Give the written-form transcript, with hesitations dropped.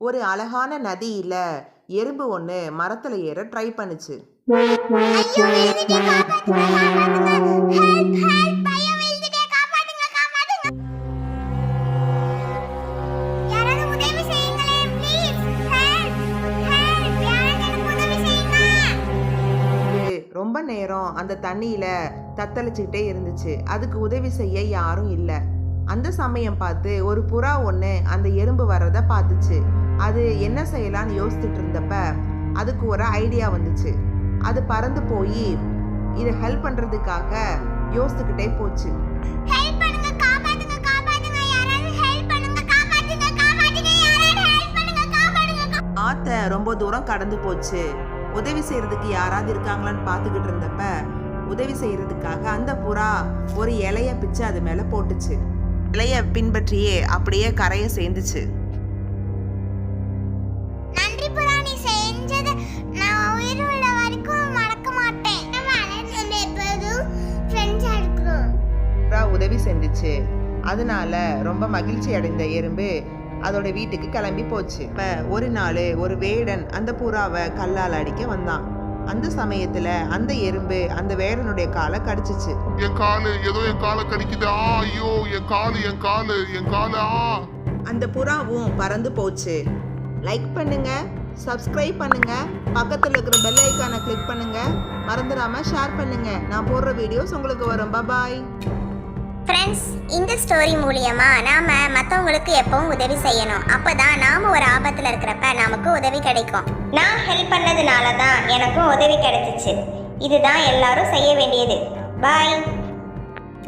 ஒரு அழகான நதியில எறும்பு ஒன்று மரத்துல ஏற ட்ரை பண்ணுச்சு. ஐயோ விழுந்துட்டே காப்பாத்துங்க காப்பாத்துங்க ஹெல்ப் ஹெல்ப் ஐயோ விழுந்துட்டே காப்பாத்துங்க காப்பாத்துங்க யாராவது உதவி செய்யுங்களே ப்ளீஸ் ஹெல்ப் ஹெல்ப் யாராவது எனக்கு உதவி செய்யுங்க. இது ரொம்ப நேரம் அந்த தண்ணியில தத்தளிச்சுக்கிட்டே இருந்துச்சு. அதுக்கு உதவி செய்ய யாரும் இல்லை. அந்த சமயம் பார்த்து ஒரு புறா ஒன்று அந்த எறும்பு வர்றதை பார்த்துச்சு. அது என்ன செய்யலான்னு யோசிச்சுட்டு இருந்தப்ப அதுக்கு ஒரு ஐடியா வந்துச்சு. அது பறந்து போய் இதை ஹெல்ப் பண்றதுக்காக யோசிச்சுக்கிட்டே போச்சு. ஹெல்ப் பண்ணுங்க காப்பாத்துங்க காப்பாத்துங்க யாராவது ஹெல்ப் பண்ணுங்க காப்பாத்துங்க காப்பாத்துங்க யாராவது ஹெல்ப் பண்ணுங்க காப்பாத்துங்க. ஆத்த ரொம்ப தூரம் கடந்து போச்சு. உதவி செய்யறதுக்கு யாராவது இருக்காங்களான்னு பார்த்துக்கிட்டு இருந்தப்ப உதவி செய்யறதுக்காக அந்த புறா ஒரு இலைய பிச்சு அது மேல போட்டுச்சு. இலைய பின்பற்றியே அப்படியே கரையை சேர்ந்துச்சு. நன்றி புறா நீ செஞ்சது நான் உயிருள்ள வரைக்கும் மறக்க மாட்டேன். நம்ம எப்போதும் ஃப்ரெண்ட்ஸா இருக்கிறோம். புறா உதவி செஞ்சுச்சு. அதனால ரொம்ப மகிழ்ச்சி அடைந்த எறும்பு அதோட வீட்டுக்கு கிளம்பி போச்சு. இப்ப ஒரு நாள் ஒரு வேடன் அந்த புறாவை கல்லால் அடிக்க வந்தான். அந்த சமயத்துல அந்த எறும்பு அந்த வேடனுடைய காலை கடிச்சிச்சு. என் காலு ஏதோ என் காலை கடிக்குது. ஐயோ என் காலு அந்த புறாவும் பறந்து போச்சு. லைக் பண்ணுங்க, சப்ஸ்கிரைப் பண்ணுங்க, பக்கத்துல இருக்கிற பெல் ஐக்கானை கிளிக் பண்ணுங்க, மறந்துடாம ஷேர் பண்ணுங்க. நான் போடுற வீடியோஸ் உங்களுக்கு வரும். பாய். ஃப்ரெண்ட்ஸ், இந்த ஸ்டோரி மூலியமா நாம மற்றவங்களுக்கு எப்பவும் உதவி செய்யணும். அப்பதான் நாம ஒரு ஆபத்துல இருக்கிறப்ப நமக்கு உதவி கிடைக்கும். நான் ஹெல்ப் பண்ணதுனால தான் எனக்கும் உதவி கிடைச்சிச்சு. இதுதான் எல்லாரும் செய்ய வேண்டியது. பாய்.